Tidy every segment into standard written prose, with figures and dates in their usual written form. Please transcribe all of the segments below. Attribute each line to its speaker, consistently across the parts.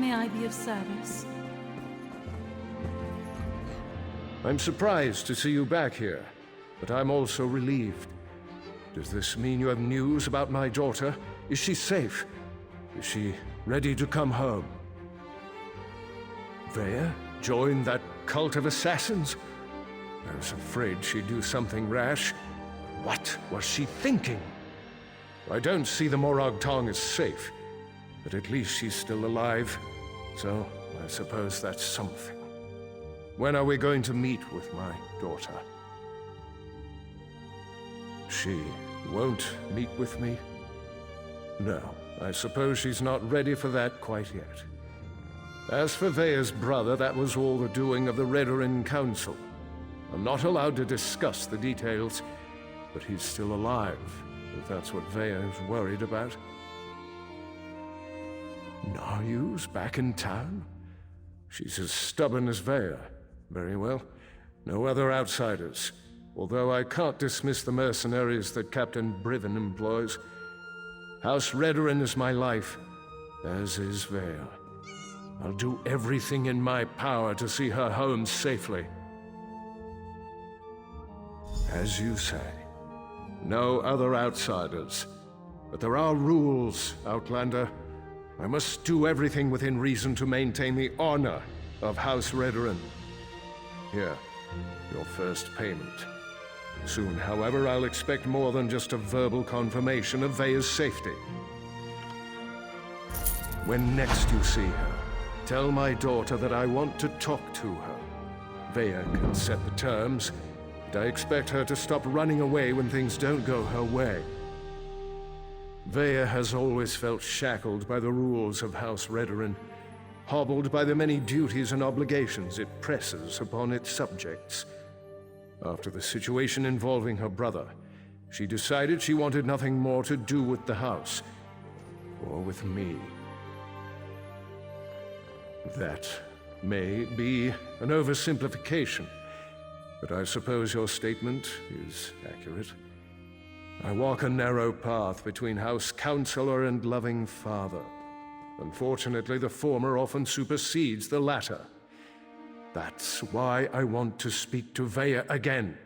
Speaker 1: May I be of service?
Speaker 2: I'm surprised to see you back here, but I'm also relieved. Does this mean you have news about my daughter? Is she safe? Is she ready to come home? Vea joined that cult of assassins? I was afraid she'd do something rash. What was she thinking? I don't see the Morag Tong as safe, but at least she's still alive, so I suppose that's something. When are we going to meet with my daughter? She won't meet with me? No, I suppose she's not ready for that quite yet. As for Vea's brother, that was all the doing of the Redoran Council. I'm not allowed to discuss the details, but he's still alive, if that's what Vea is worried about. Naryu's back in town? She's as stubborn as Vea. Very well. No other outsiders. Although I can't dismiss the mercenaries that Captain Briven employs. House Redoran is my life, as is Vea. I'll do everything in my power to see her home safely. As you say, no other outsiders. But there are rules, Outlander. I must do everything within reason to maintain the honor of House Redoran. Here, your first payment. Soon, however, I'll expect more than just a verbal confirmation of Vea's safety. When next you see her, tell my daughter that I want to talk to her. Vea can set the terms, but I expect her to stop running away when things don't go her way. Vea has always felt shackled by the rules of House Redoran, hobbled by the many duties and obligations it presses upon its subjects. After the situation involving her brother, she decided she wanted nothing more to do with the house, or with me. That may be an oversimplification, but I suppose your statement is accurate. I walk a narrow path between House Counselor and loving father. Unfortunately, the former often supersedes the latter. That's why I want to speak to Vea again.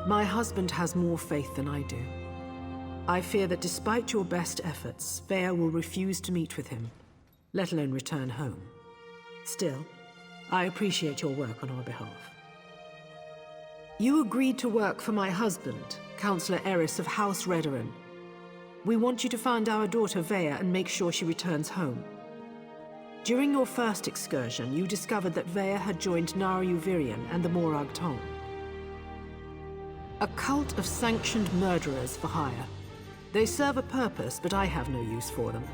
Speaker 3: My husband has more faith than I do. I fear that despite your best efforts, Vea will refuse to meet with him, let alone return home. Still, I appreciate your work on our behalf. You agreed to work for my husband, Councillor Eris of House Redoran. We want you to find our daughter Vea and make sure she returns home. During your first excursion, you discovered that Vea had joined Naryu Virion and the Morag Tong. A cult of sanctioned murderers for hire. They serve a purpose, but I have no use for them.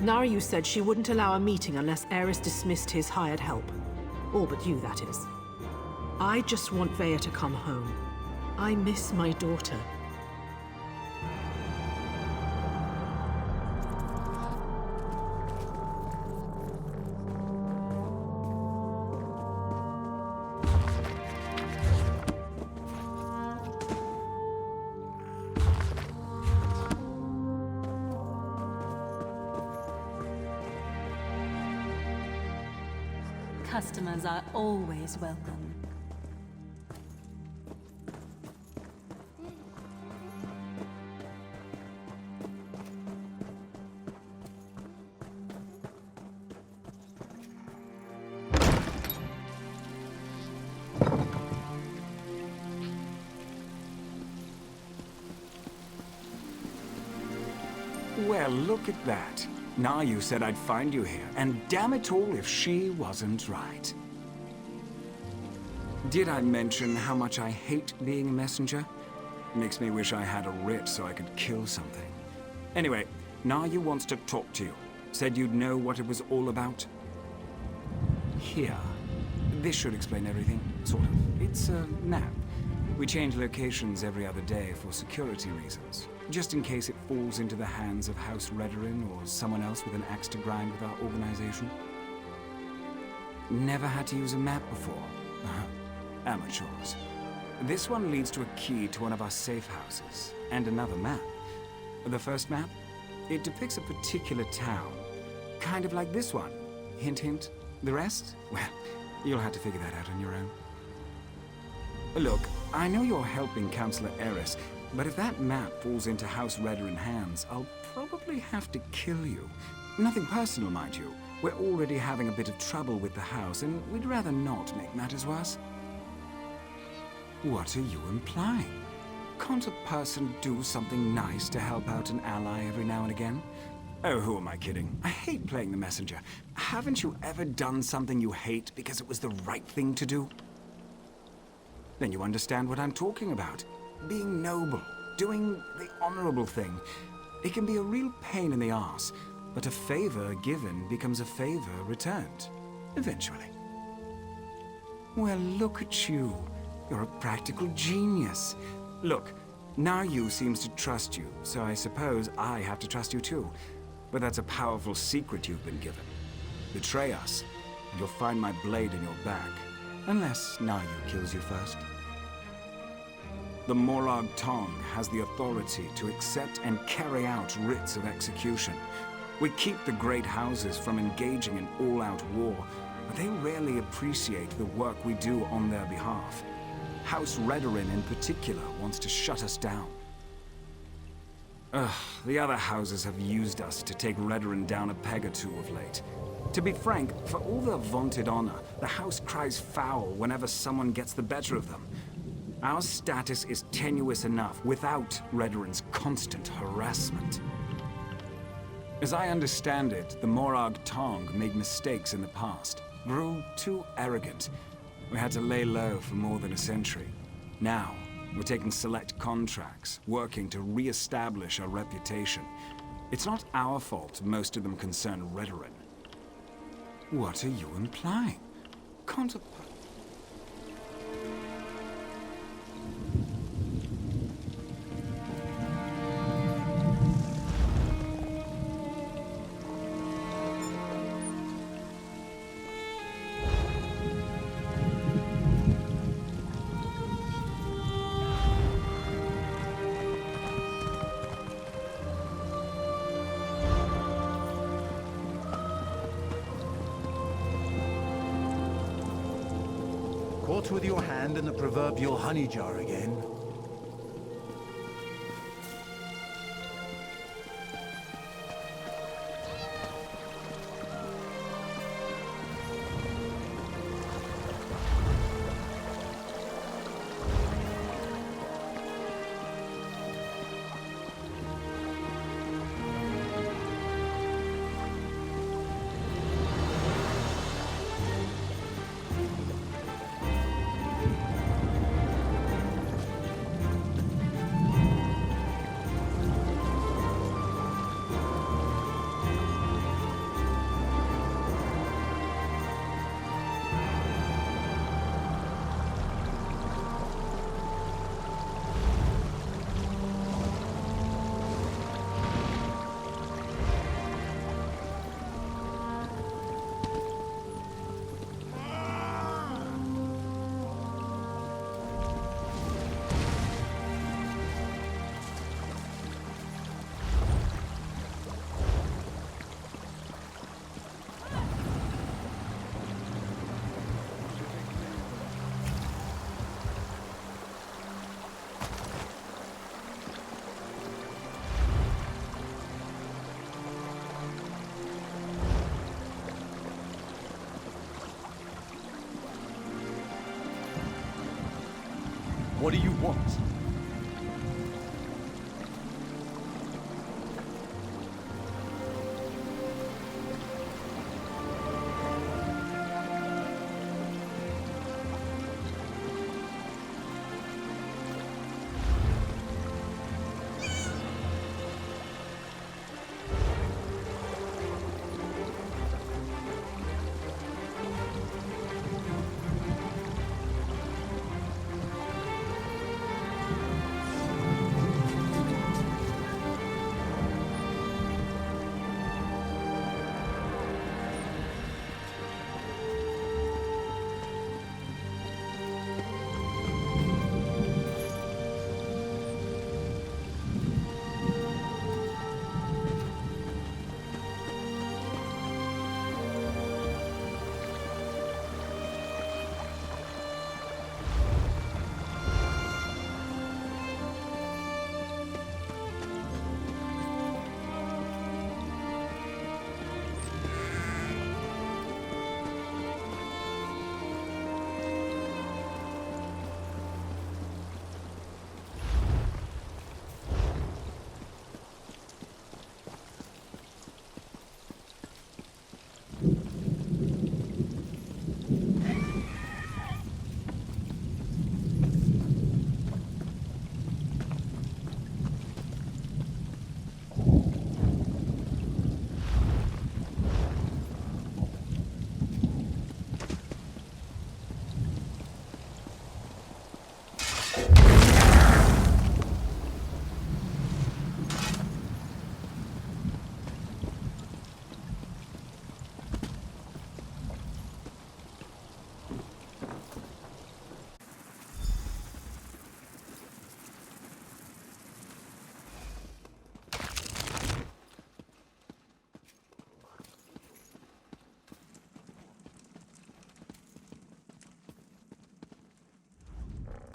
Speaker 3: Naryu said she wouldn't allow a meeting unless Eris dismissed his hired help. All but you, that is. I just want Vea to come home. I miss my daughter.
Speaker 1: Customers are always welcome.
Speaker 4: Well, look at that. Naryu said I'd find you here, and damn it all if she wasn't right. Did I mention how much I hate being a messenger? Makes me wish I had a writ so I could kill something. Anyway, Naryu wants to talk to you. Said you'd know what it was all about. Here. This should explain everything. sort of. It's a map. We change locations every other day for security reasons, just in case it falls into the hands of House Redorin or someone else with an axe to grind with our organization. Never had to use a map before. Amateurs. This one leads to a key to one of our safe houses, and another map. The first map, it depicts a particular town, kind of like this one. Hint, hint. The rest? Well, you'll have to figure that out on your own. Look, I know you're helping Councillor Eris, but if that map falls into House Redorin hands, I'll probably have to kill you. Nothing personal, mind you. We're already having a bit of trouble with the house, and we'd rather not make matters worse. What are you implying? Can't a person do something nice to help out an ally every now and again? Oh, who am I kidding? I hate playing the messenger. Haven't you ever done something you hate because it was the right thing to do? Then you understand what I'm talking about. Being noble, doing the honorable thing. It can be a real pain in the arse, but a favor given becomes a favor returned, eventually. Well, look at you. You're a practical genius. Look, Nayu seems to trust you, so I suppose I have to trust you too. But that's a powerful secret you've been given. Betray us, and you'll find my blade in your back. Unless Nayu kills you first. The Morag Tong has the authority to accept and carry out writs of execution. We keep the great houses from engaging in all-out war, but they rarely appreciate the work we do on their behalf. House Redorin in particular wants to shut us down. The other houses have used us to take Redorin down a peg or two of late. To be frank, for all their vaunted honor, the house cries foul whenever someone gets the better of them. Our status is tenuous enough without Redorin's constant harassment. As I understand it, the Morag Tong made mistakes in the past, grew too arrogant. We had to lay low for more than a century. Now, we're taking select contracts, working to re-establish our reputation. It's not our fault most of them concern Redorin. What are you implying? Can't a...
Speaker 5: Caught with your hand in the proverbial honey jar again. What do you want?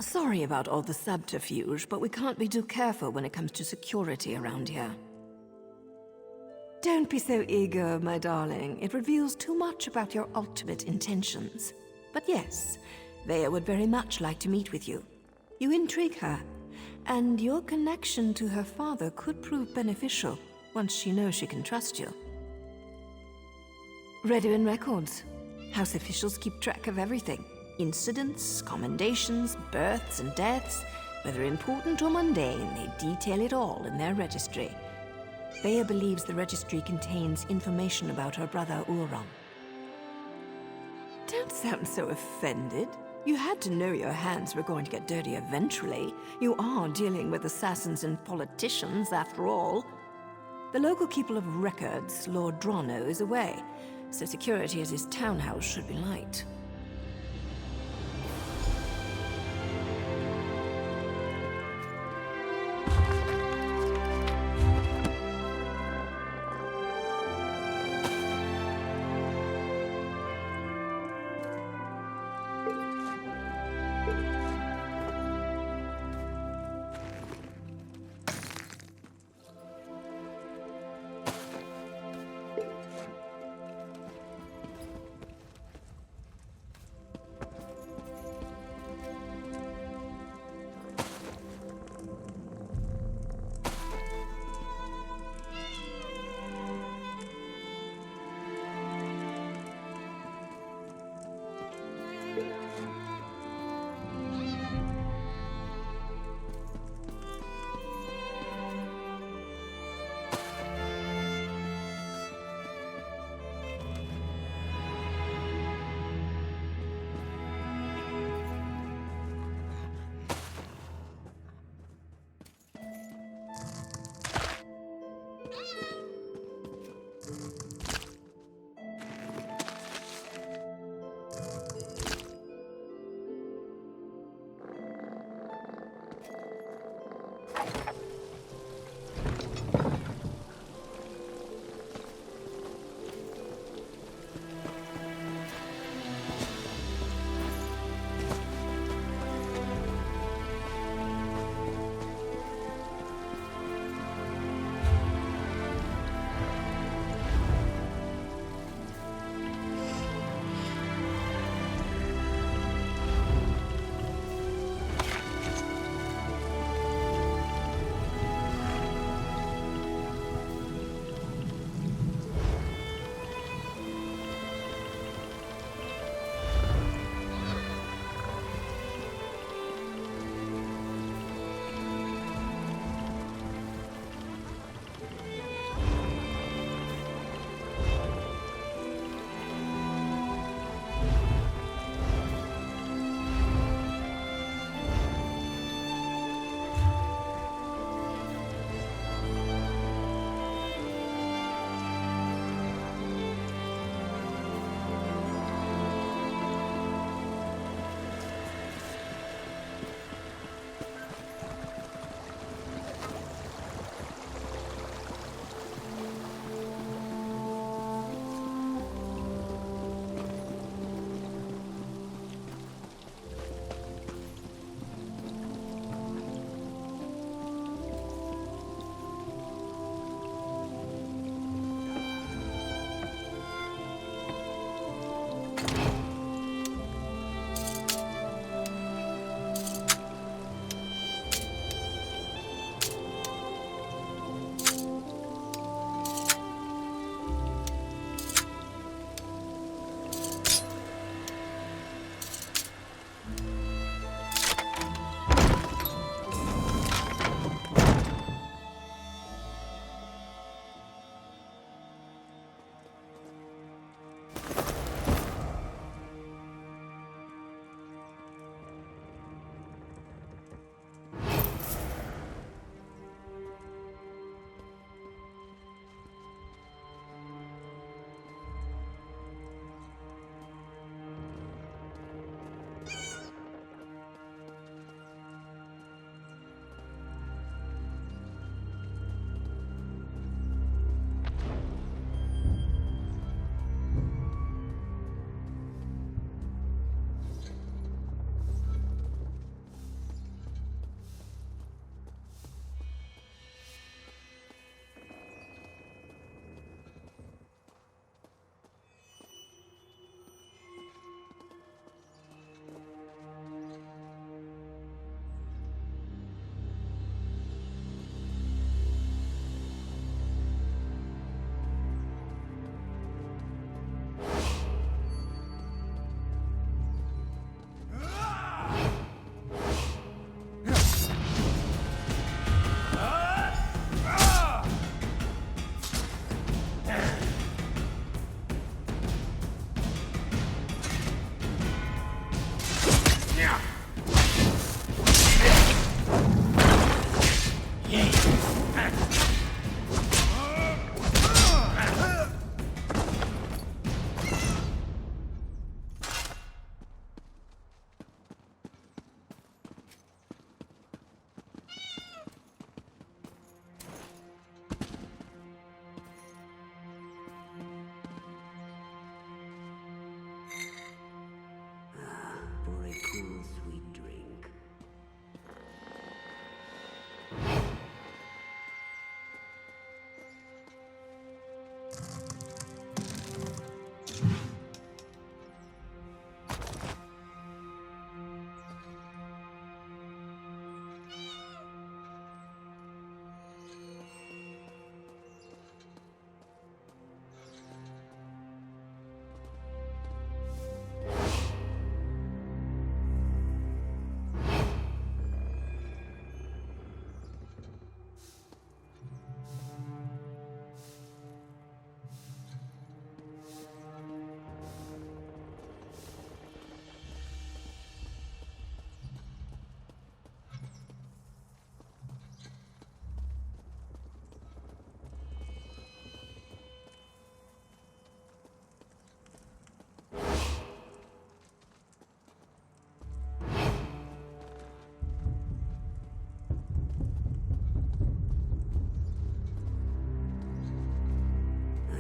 Speaker 6: Sorry about all the subterfuge, but we can't be too careful when it comes to security around here. Don't be so eager, my darling. It reveals too much about your ultimate intentions. But yes, Vea would very much like to meet with you. You intrigue her, and your connection to her father could prove beneficial once she knows she can trust you. Redoin records. House officials keep track of everything. Incidents, commendations, births and deaths, whether important or mundane, they detail it all in their registry. Vea believes the registry contains information about her brother Ulron. Don't sound so offended. You had to know your hands were going to get dirty eventually. You are dealing with assassins and politicians, after all. The local keeper of records, Lord Drono, is away, so security at his townhouse should be light.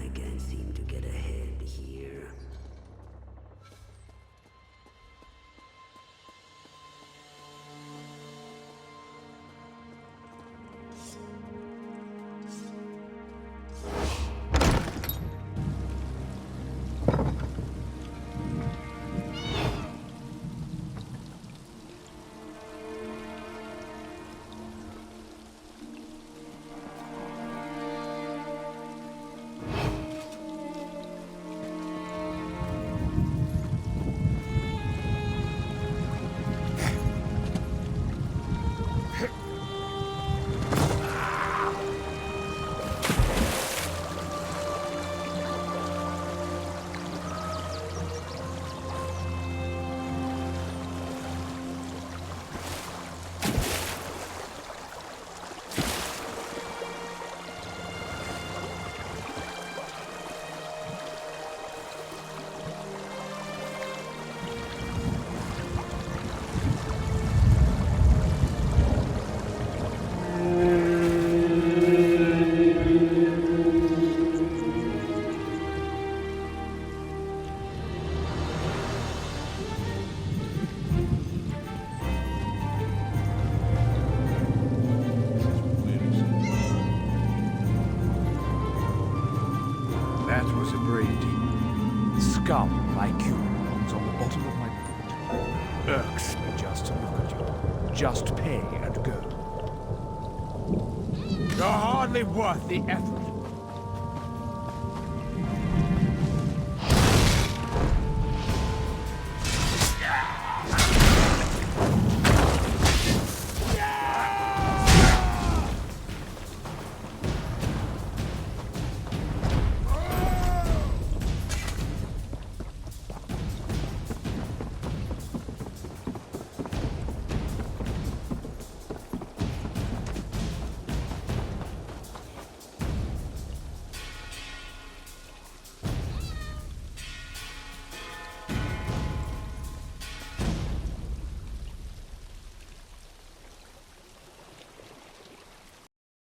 Speaker 6: I can't seem to get ahead here.
Speaker 5: That was a brave demon. Scum like you belongs on the bottom of my boot. Irks me just to look at you. Just pay and go. You're hardly worth the effort.